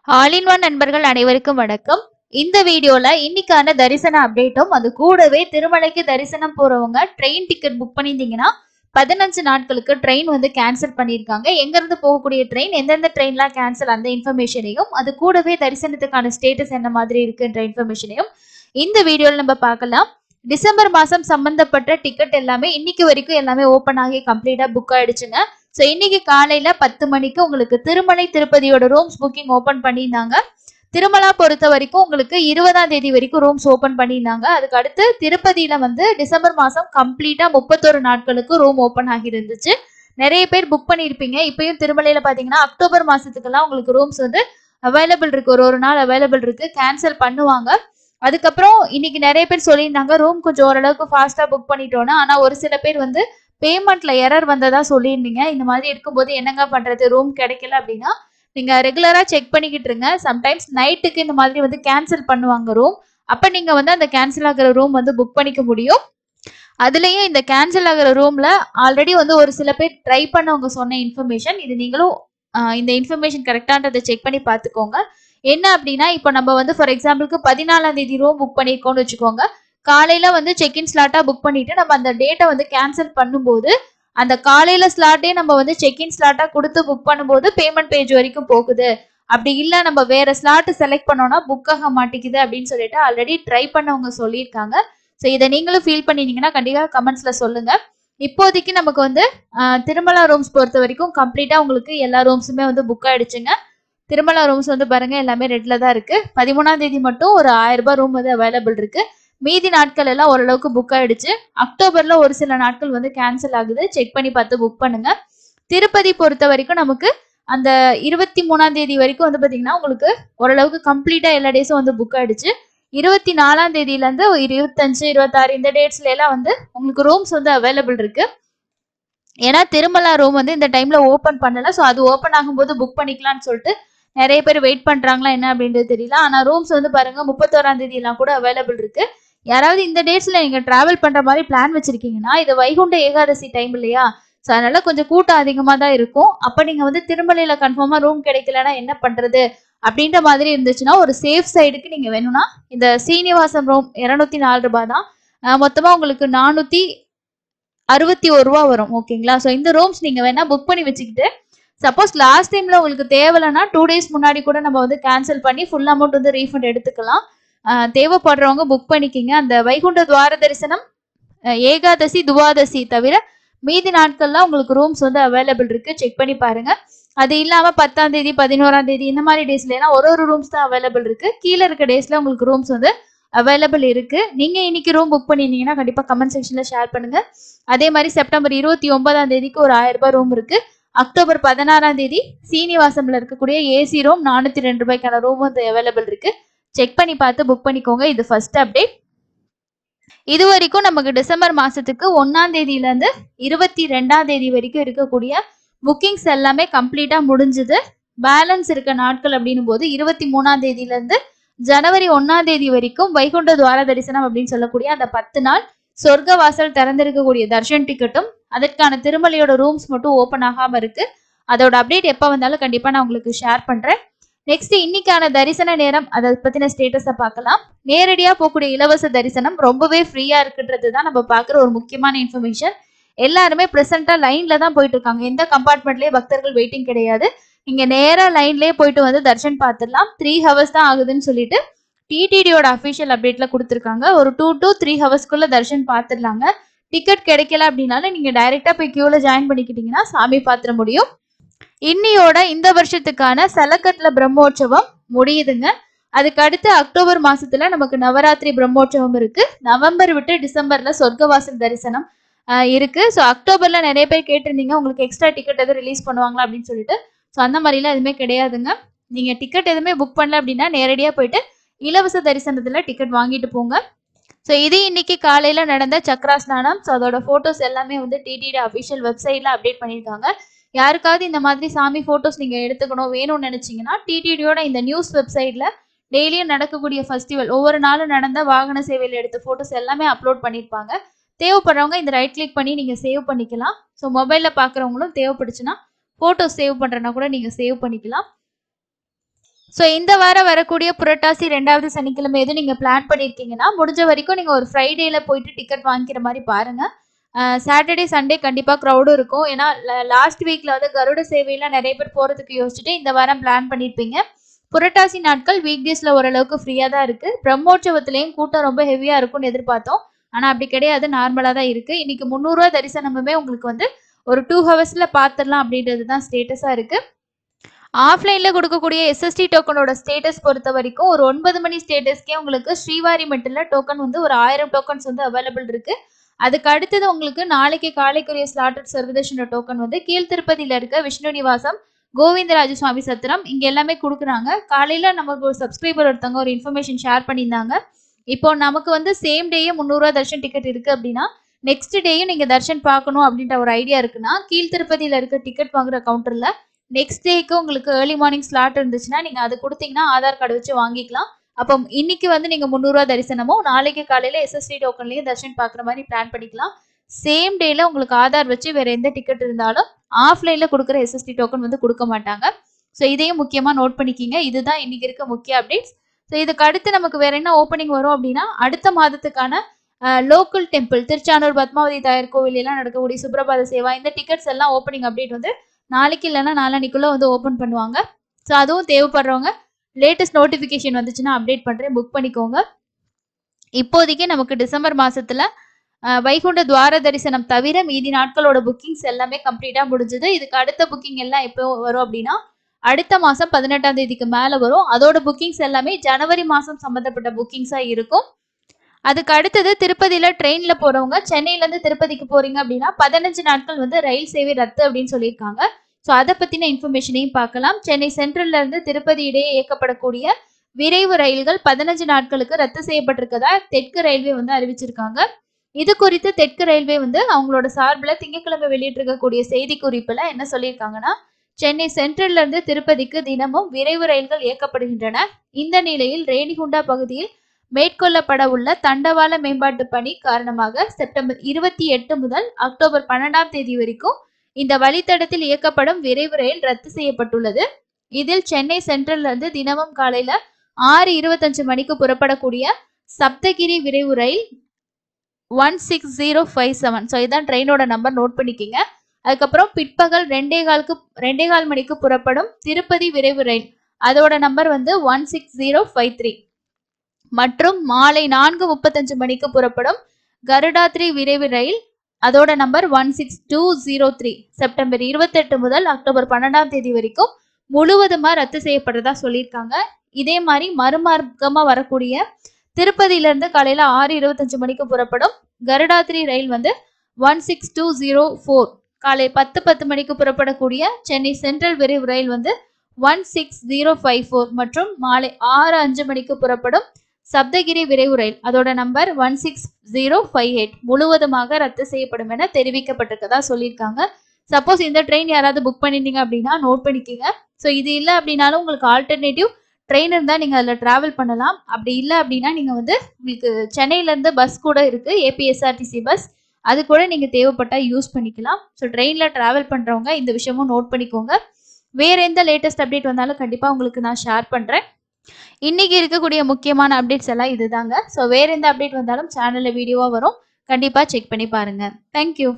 All in one நண்பர்கள் அனைவருக்கும் வணக்கம். இந்த வீடியோல இன்னைக்கான தரிசன அப்டேட்டும் அது கூடவே திருமலைக்கு தரிசனம் போறவங்க ட்ரெயின் டிக்கெட் புக் பண்ணியிருந்தீங்கன்னா 15 நாட்களுக்கு ட்ரெயின் வந்து கேன்சல் பண்ணியிருக்காங்க. எங்க இருந்து போகக்கூடிய ட்ரெயின், எந்தெந்த ட்ரெயின்லாம் கேன்சல், அந்த இன்ஃபர்மேஷனையும் அது கூடவே தரிசனத்துக்கான ஸ்டேட்டஸ் என்ன மாதிரி இருக்குன்ற இன்ஃபர்மேஷனையும் இந்த வீடியோல நம்ம பார்க்கலாம். டிசம்பர் மாசம் சம்பந்தப்பட்ட டிக்கெட் எல்லாமே இன்னைக்கு வரைக்கும் எல்லாமே ஓப்பன் ஆகி கம்ப்ளீட்டா புக் ஆயிடுச்சுங்க. ஸோ இன்னைக்கு காலையில 10 மணிக்கு உங்களுக்கு திருமலை திருப்பதியோட ரூம்ஸ் புக்கிங் ஓபன் பண்ணியிருந்தாங்க. திருமலா பொறுத்த வரைக்கும் உங்களுக்கு 20ஆம் தேதி வரைக்கும் ரூம்ஸ் ஓபன் பண்ணியிருந்தாங்க. அதுக்கு அடுத்து திருப்பதியில வந்து டிசம்பர் மாசம் கம்ப்ளீட்டா 31 நாட்களுக்கு ரூம் ஓபன் ஆகி இருந்துச்சு. நிறைய பேர் புக் பண்ணியிருப்பீங்க. இப்பயும் திருமலையில பாத்தீங்கன்னா அக்டோபர் மாசத்துக்கெல்லாம் உங்களுக்கு ரூம்ஸ் வந்து அவைலபிள் இருக்கு. ஒரு நாள் அவைலபிள் இருக்கு. கேன்சல் பண்ணுவாங்க. அதுக்கப்புறம் இன்னைக்கு நிறைய பேர் சொல்லியிருந்தாங்க ரூம் கொஞ்சம் ஓரளவுக்கு ஃபாஸ்டா புக் பண்ணிட்டோம்னா. ஆனா ஒரு சில பேர் வந்து பேமெண்ட்ல எரர் வந்ததா சொல்லியிருந்தீங்க. இந்த மாதிரி இருக்கும்போது என்னங்க பண்றது, ரூம் கிடைக்கல அப்படின்னா நீங்க ரெகுலரா செக் பண்ணிக்கிட்டு இருங்க. சம்டைம்ஸ் நைட்டுக்கு இந்த மாதிரி வந்து கேன்சல் பண்ணுவாங்க ரூம். அப்ப நீங்க வந்து அந்த கேன்சல் ஆகிற ரூம் வந்து புக் பண்ணிக்க முடியும். அதுலயும் இந்த கேன்சல் ஆகிற ரூம்ல ஆல்ரெடி வந்து ஒரு சில பேர் ட்ரை பண்ணவங்க சொன்ன இன்ஃபர்மேஷன் இது. நீங்களும் இந்த இன்ஃபர்மேஷன் கரெக்டான்றதை செக் பண்ணி பார்த்துக்கோங்க. என்ன அப்படின்னா இப்போ நம்ம வந்து ஃபார் எக்ஸாம்பிளுக்கு 14ஆம் தேதி ரூம் புக் பண்ணியிருக்கோம்னு வச்சுக்கோங்க. காலையில வந்து செக்இன் ஸ்லாட்டா புக் பண்ணிட்டு நம்ம அந்த டேட்டை வந்து கேன்சல் பண்ணும்போது அந்த காலையில ஸ்லாட்டே நம்ம வந்து செக்இன் ஸ்லாட்டா கொடுத்து புக் பண்ணும்போது பேமெண்ட் பேஜ் வரைக்கும் போகுது. அப்படி இல்லை நம்ம வேற ஸ்லாட் செலக்ட் பண்ணோம்னா புக் ஆக மாட்டேங்குது அப்படின்னு சொல்லிட்டு ஆல்ரெடி ட்ரை பண்ணவங்க சொல்லியிருக்காங்க. ஸோ இதை நீங்களும் ஃபீல் பண்ணினீங்கன்னா கண்டிப்பா கமெண்ட்ஸ்ல சொல்லுங்க. இப்போதைக்கு நமக்கு வந்து திருமலா ரூம்ஸ் பொறுத்த வரைக்கும் கம்ப்ளீட்டா உங்களுக்கு எல்லா ரூம்ஸுமே வந்து புக் ஆயிடுச்சுங்க. திருமலா ரூம்ஸ் வந்து பாருங்க எல்லாமே ரெட்ல தான் இருக்கு. 13ஆம் தேதி மட்டும் ஒரு 1000 ரூபாய் ரூம் வந்து அவைலபிள் இருக்கு. மீதி நாட்கள் எல்லாம் ஓரளவுக்கு புக் ஆயிடுச்சு. அக்டோபர்ல ஒரு சில நாட்கள் வந்து கேன்சல் ஆகுது. செக் பண்ணி பார்த்து புக் பண்ணுங்க. திருப்பதி பொறுத்த வரைக்கும் நமக்கு அந்த 23ஆம் தேதி வரைக்கும் வந்து பாத்தீங்கன்னா உங்களுக்கு ஓரளவுக்கு கம்ப்ளீட்டா எல்லா டேஸும் வந்து புக் ஆயிடுச்சு. 24ஆம் தேதியில இருந்து 25, 26 இந்த டேட்ஸ்ல எல்லாம் வந்து உங்களுக்கு ரூம்ஸ் வந்து அவைலபிள் இருக்கு. ஏன்னா திருமலா ரூம் வந்து இந்த டைம்ல ஓபன் பண்ணல. ஸோ அது ஓபன் ஆகும்போது புக் பண்ணிக்கலாம்னு சொல்லிட்டு நிறைய பேர் வெயிட் பண்றாங்களா என்ன அப்படின்றது தெரியல. ஆனா ரூம்ஸ் வந்து பாருங்க 31ஆம் தேதி எல்லாம் கூட அவைலபிள் இருக்கு. யாராவது இந்த டேட்ஸ்ல நீங்க டிராவல் பண்ற மாதிரி பிளான் வச்சிருக்கீங்கன்னா இது வைகுண்ட ஏகாதசி டைம் இல்லையா? ஸோ அதனால கொஞ்சம் கூட்டம் அதிகமா தான் இருக்கும். அப்ப நீங்க வந்து திருமலையில கன்ஃபார்மா ரூம் கிடைக்கலன்னா என்ன பண்றது அப்படின்ற மாதிரி இருந்துச்சுன்னா ஒரு சேஃப் சைடுக்கு நீங்க வேணும்னா இந்த சீனிவாசம் ரூம் 204 ரூபாய் தான். மொத்தமா உங்களுக்கு 461 ரூபா வரும். ஓகேங்களா? ஸோ இந்த ரூம்ஸ் நீங்க வேணா புக் பண்ணி வச்சுக்கிட்டு சப்போஸ் லாஸ்ட் டைம்ல உங்களுக்கு தேவையில்லைன்னா 2 டேஸ் முன்னாடி கூட நம்ம வந்து கேன்சல் பண்ணி ஃபுல் அமௌண்ட் வந்து ரீஃபண்ட் எடுத்துக்கலாம். தேவைப்படுறவங்க புக் பண்ணிக்கிங்க. அந்த வைகுண்ட துவார தரிசனம் ஏகாதசி துவாதசி தவிர மீதி நாட்கள்லாம் உங்களுக்கு ரூம்ஸ் வந்து அவைலபிள் இருக்கு. செக் பண்ணி பாருங்க. அது இல்லாம 10ஆம் தேதி 11ஆம் தேதி இந்த மாதிரி டேஸ்ல எல்லாம் ஒரு ரூம்ஸ் தான் அவைலபிள் இருக்கு. கீழே இருக்க டேஸ்ல உங்களுக்கு ரூம்ஸ் வந்து அவைலபிள் இருக்கு. நீங்க இன்னைக்கு ரூம் புக் பண்ணிருந்தீங்கன்னா கண்டிப்பா கமெண்ட் செக்ஷன்ல ஷேர் பண்ணுங்க. அதே மாதிரி செப்டம்பர் 29ஆம் தேதிக்கு ஒரு 1000 ரூபாய் ரூம் இருக்கு. அக்டோபர் 16ஆம் தேதி சீனிவாசம்ல இருக்கக்கூடிய ஏசி ரூம் 402 ரூபாய்க்கான ரூம் வந்து அவைலபிள் இருக்கு. செக் பண்ணி பார்த்து புக் பண்ணிக்கோங்க. இது ஃபர்ஸ்ட் அப்டேட். இது வரைக்கும் நமக்கு டிசம்பர் மாசத்துக்கு 1ஆம் தேதியில இருந்து 22ஆம் தேதி வரைக்கும் இருக்கக்கூடிய புக்கிங்ஸ் எல்லாமே கம்ப்ளீட்டா முடிஞ்சது. பேலன்ஸ் இருக்க நாட்கள் அப்படின்னும் போது 23ஆம் தேதியில இருந்து ஜனவரி 1ஆம் தேதி வரைக்கும் வைகுண்ட துவார தரிசனம் அப்படின்னு சொல்லக்கூடிய அந்த 10 நாள் சொர்க்க வாசல் திறந்திருக்கக்கூடிய தர்ஷன் டிக்கெட்டும் அதற்கான திருமலையோட ரூம்ஸ் மட்டும் ஓபன் ஆகாம இருக்கு. அதோட அப்டேட் எப்ப வந்தாலும் கண்டிப்பா நான் உங்களுக்கு ஷேர் பண்றேன். நெக்ஸ்ட் இன்னைக்கான தரிசன நேரம் அதை பத்தின ஸ்டேட்டஸை பார்க்கலாம். நேரடியா போகக்கூடிய இலவச தரிசனம் ரொம்பவே ஃப்ரீயா இருக்குன்றது தான் நம்ம பார்க்குற ஒரு முக்கியமான இன்ஃபர்மேஷன். எல்லாருமே ப்ரெசென்ட்டா லைன்ல தான் போயிட்டு இருக்காங்க. எந்த கம்பார்ட்மெண்ட்லயே பக்தர்கள் வெயிட்டிங் கிடையாது. நீங்க நேரா லைன்லயே போயிட்டு வந்து தர்ஷன் பார்த்துடலாம். 3 ஹவர்ஸ் தான் ஆகுதுன்னு சொல்லிட்டு டிடிடியோட அஃபிஷியல் அப்டேட்ல கொடுத்துருக்காங்க. ஒரு 2 to 3 ஹவர்ஸ்க்குள்ள தர்ஷன் பார்த்துடலாங்க. டிக்கெட் கிடைக்கல அப்படின்னாலும் நீங்க டைரக்டா போய் கியூல ஜாயின் பண்ணிக்கிட்டீங்கன்னா சாமி பார்த்துட முடியும். இன்னியோட இந்த வருஷத்துக்கான சலக்கட்ல பிரம்மோற்சவம் முடியுதுங்க. அதுக்கு அடுத்து அக்டோபர் மாசத்துல நமக்கு நவராத்திரி பிரம்மோற்சவம் இருக்கு. நவம்பர் விட்டு டிசம்பர்ல சொர்க்கவாசல் தரிசனம் இருக்கு. ஸோ அக்டோபர்ல நிறைய பேர் கேட்டிருந்தீங்க உங்களுக்கு எக்ஸ்ட்ரா டிக்கெட் எதுவும் ரிலீஸ் பண்ணுவாங்களா அப்படின்னு சொல்லிட்டு. ஸோ அந்த மாதிரிலாம் எதுவுமே கிடையாதுங்க. நீங்க டிக்கெட் எதுவுமே புக் பண்ணல அப்படின்னா நேரடியா போயிட்டு இலவச தரிசனத்துல டிக்கெட் வாங்கிட்டு போங்க. ஸோ இது இன்னைக்கு காலையில நடந்த சக்ரா ஸ்நானம். ஸோ அதோட போட்டோஸ் எல்லாமே வந்து டிடிடி அஃபிஷியல் வெப்சைட்ல அப்டேட் பண்ணியிருக்காங்க. யாருக்காவது இந்த மாதிரி சாமி போட்டோஸ் நீங்க எடுத்துக்கணும் வேணும்னு நினைச்சீங்கன்னா டிடிடியோட இந்த நியூஸ் வெப்சைட்ல டெய்லியும் நடக்கக்கூடிய ஃபெஸ்டிவல் ஒவ்வொரு நாளும் நடந்த வாகன சேவையில் எடுத்த போட்டோஸ் எல்லாமே அப்லோட் பண்ணியிருப்பாங்க. தேவைப்படுறவங்க இந்த ரைட் கிளிக் பண்ணி நீங்க சேவ் பண்ணிக்கலாம். ஸோ மொபைல்ல பாக்குறவங்களும் தேவைப்படுச்சுன்னா போட்டோஸ் சேவ் பண்றதுனா கூட நீங்க சேவ் பண்ணிக்கலாம். ஸோ இந்த வாரம் வரக்கூடிய புரட்டாசி 2வது சனிக்கிழமை எதுவும் நீங்கள் பிளான் பண்ணியிருக்கீங்கன்னா முடிஞ்ச வரைக்கும் நீங்கள் ஒரு ஃப்ரைடேல போயிட்டு டிக்கெட் வாங்கிக்கிற மாதிரி பாருங்க. சாட்டர்டே சண்டே கண்டிப்பாக க்ரௌடும் இருக்கும். ஏன்னா லாஸ்ட் வீக்ல வந்து கருட சேவையெல்லாம் நிறைய பேர் போகிறதுக்கு யோசிச்சுட்டு இந்த வாரம் பிளான் பண்ணியிருப்பீங்க. புரட்டாசி நாட்கள் வீக் டேஸ்ல ஓரளவுக்கு ஃப்ரீயாக தான் இருக்கு. பிரம்மோற்சவத்திலையும் கூட்டம் ரொம்ப ஹெவியா இருக்கும்னு எதிர்பார்த்தோம். ஆனால் அப்படி கிடையாது, நார்மலாக தான் இருக்கு. இன்னைக்கு 300 ரூபா தரிசனமுமே உங்களுக்கு வந்து ஒரு 2 ஹவர்ஸ்ல பார்த்துடலாம் அப்படின்றது தான் ஸ்டேட்டஸா இருக்கு. ஆஃப்லைன்ல கொடுக்கக்கூடிய எஸ்எஸ்டி டோக்கனோட ஸ்டேட்டஸ் பொறுத்த வரைக்கும் ஒரு 9 மணி ஸ்டேட்டஸ்க்கே உங்களுக்கு ஸ்ரீவாரிமெட்டில் டோக்கன் வந்து ஒரு 1000 டோக்கன்ஸ் வந்து அவைலபிள் இருக்கு. அதுக்கு அடுத்தது உங்களுக்கு நாளைக்கு காலைக்குரிய ஸ்லாட்டட் சர்வதர்ஷன டோக்கன் வந்து கீழ்த்திருப்பதியில் இருக்க விஷ்ணு நிவாசம் கோவிந்தராஜ சுவாமி சத்திரம் இங்க எல்லாமே கொடுக்குறாங்க. காலையில நமக்கு ஒரு சப்ஸ்கிரைபர் ஒருத்தவங்க ஒரு இன்ஃபர்மேஷன் ஷேர் பண்ணியிருந்தாங்க. இப்போ நமக்கு வந்து சேம் டேயே 300 ரூபா தர்ஷன் டிக்கெட் இருக்கு அப்படின்னா நெக்ஸ்ட் டேயும் நீங்க தர்ஷன் பார்க்கணும் அப்படின்ற ஒரு ஐடியா இருக்குன்னா கீழ்த்திருப்பதியில் இருக்க டிக்கெட் வாங்குற கவுண்டர்ல நெக்ஸ்ட் டேக்கு உங்களுக்கு ஏர்லி மார்னிங் ஸ்லாட் இருந்துச்சுன்னா நீங்க அது கொடுத்தீங்கன்னா ஆதார் கார்டு வச்சு வாங்கிக்கலாம். அப்போ இன்னைக்கு வந்து நீங்க 300 ரூபா தரிசனமும் நாளைக்கு காலையில எஸ்எஸ்டி டோக்கன்லயும் தர்ஷன் பார்க்குற மாதிரி பிளான் பண்ணிக்கலாம். சேம் டேல உங்களுக்கு ஆதார் வச்சு வேற எந்த டிக்கெட் இருந்தாலும் ஆஃப்லைன்ல கொடுக்குற எஸ்எஸ்டி டோக்கன் வந்து கொடுக்க மாட்டாங்க. ஸோ இதையும் முக்கியமா நோட் பண்ணிக்கிங்க. இதுதான் இன்னைக்கு இருக்க முக்கிய அப்டேட்ஸ். ஸோ இதுக்கு அடுத்து நமக்கு வேற என்ன ஓப்பனிங் வரும் அப்படின்னா அடுத்த மாதத்துக்கான லோக்கல் டெம்பிள் திருச்சானூர் பத்மாவதி தாயார் கோவில் எல்லாம் நடக்கக்கூடிய சுப்ரபாத சேவா இந்த டிக்கெட்ஸ் எல்லாம் ஓப்பனிங் அப்டேட் வந்து நாளைக்கு இல்லைன்னா நாளானிக்குள்ள வந்து ஓப்பன் பண்ணுவாங்க. ஸோ அதுவும் தேவைப்படுறவங்க லேட்டஸ்ட் நோட்டிஃபிகேஷன் வந்துச்சுன்னா அப்டேட் பண்ணுறேன், புக் பண்ணிக்கோங்க. இப்போதைக்கு நமக்கு டிசம்பர் மாசத்துல வைகுண்ட துவார தரிசனம் தவிர மீதி நாட்களோட புக்கிங்ஸ் எல்லாமே கம்ப்ளீட்டா முடிஞ்சது. இதுக்கு அடுத்த புக்கிங் எல்லாம் எப்போ வரும் அப்படின்னா அடுத்த மாசம் 18ஆம் தேதிக்கு மேல வரும். அதோட புக்கிங்ஸ் எல்லாமே ஜனவரி மாசம் சம்பந்தப்பட்ட புக்கிங்ஸா இருக்கும். அதுக்கு அடுத்தது திருப்பதியில ட்ரெயின்ல போறவங்க சென்னையில இருந்து திருப்பதிக்கு போறீங்க அப்படின்னா 15 நாட்கள் வந்து ரயில் சேவை ரத்து அப்படின்னு சொல்லியிருக்காங்க. ஸோ அதை பத்தின இன்ஃபர்மேஷனையும் பார்க்கலாம். சென்னை சென்ட்ரல்ல இருந்து திருப்பதி இடையே இயக்கப்படக்கூடிய விரைவு ரயில்கள் 15 நாட்களுக்கு ரத்து செய்யப்பட்டிருக்கதா தெற்கு ரயில்வே வந்து அறிவிச்சிருக்காங்க. இது குறித்து தெற்கு ரயில்வே வந்து அவங்களோட சார்பில் திங்கட்கிழமை வெளியிட்டிருக்கக்கூடிய செய்தி குறிப்புல என்ன சொல்லியிருக்காங்கன்னா சென்னை சென்ட்ரல்ல இருந்து திருப்பதிக்கு தினமும் விரைவு ரயில்கள் இயக்கப்படுகின்றன. இந்த நிலையில் ரேணிகுண்டா பகுதியில் மேற்கொள்ளப்பட உள்ள தண்டவாள மேம்பாட்டு பணி காரணமாக செப்டம்பர் 28 முதல் அக்டோபர் 12ஆம் தேதி வரைக்கும் இந்த வழித்தடத்தில் இயக்கப்படும் விரைவு ரயில் ரத்து செய்யப்பட்டுள்ளது. இதில் சென்னை சென்ட்ரல்ல இருந்து தினமும் காலையில 6:25 மணிக்கு புறப்படக்கூடிய சப்தகிரி விரைவு ரயில் 16057. ஸோ இதான் ட்ரெயினோட நம்பர், நோட் பண்ணிக்கிங்க. அதுக்கப்புறம் பிற்பகல் 2:15 மணிக்கு புறப்படும் திருப்பதி விரைவு ரயில் அதோட நம்பர் வந்து 16053 மற்றும் மாலை 4:35 மணிக்கு புறப்படும் கருடாத்ரி விரைவு ரயில் அதோட நம்பர் 16203 செப்டம்பர் 28 முதல் அக்டோபர் 12ஆம் தேதி வரைக்கும் முழுவதுமா ரத்து செய்யப்படுறதா சொல்லியிருக்காங்க. இதே மாதிரி மறுமார்க்கமா வரக்கூடிய திருப்பதியில இருந்து காலையில 6:25 மணிக்கு புறப்படும் கருடாத்ரி ரயில் வந்து 16204 காலை 10:10 மணிக்கு புறப்படக்கூடிய சென்னை சென்ட்ரல் விரைவு ரயில் வந்து 16054 மற்றும் மாலை 6:05 மணிக்கு புறப்படும் சப்தகிரி விரைவு ரயில் அதோட நம்பர் 16058 முழுவதுமாக ரத்து செய்யப்படும் என தெரிவிக்கப்பட்டிருக்கதா சொல்லியிருக்காங்க. சப்போஸ் இந்த ட்ரெயின் யாராவது புக் பண்ணிருந்தீங்க அப்படின்னா நோட் பண்ணிக்கோங்க. ஸோ இது இல்லை அப்படின்னாலும் உங்களுக்கு ஆல்டர்னேட்டிவ் ட்ரெயின் இருந்தால் நீங்கள் அதில் ட்ராவல் பண்ணலாம். அப்படி இல்லை அப்படின்னா நீங்கள் வந்து உங்களுக்கு சென்னையிலேருந்து பஸ் கூட இருக்குது, ஏபிஎஸ்ஆர்டிசி பஸ், அது கூட நீங்கள் தேவைப்பட்டால் யூஸ் பண்ணிக்கலாம். ஸோ ட்ரெயினில் ட்ராவல் பண்ணுறவங்க இந்த விஷயமும் நோட் பண்ணிக்கோங்க. வேறு எந்த லேட்டஸ்ட் அப்டேட் வந்தாலும் கண்டிப்பாக உங்களுக்கு நான் ஷேர் பண்ணுறேன். இன்னைக்கு இருக்கக்கூடிய முக்கியமான அப்டேட்ஸ் எல்லாம் இதுதாங்க. ஸோ வேறு எந்த அப்டேட் வந்தாலும் சேனலில் வீடியோவாக வரும், கண்டிப்பாக செக் பண்ணி பாருங்கள். தேங்க்யூ.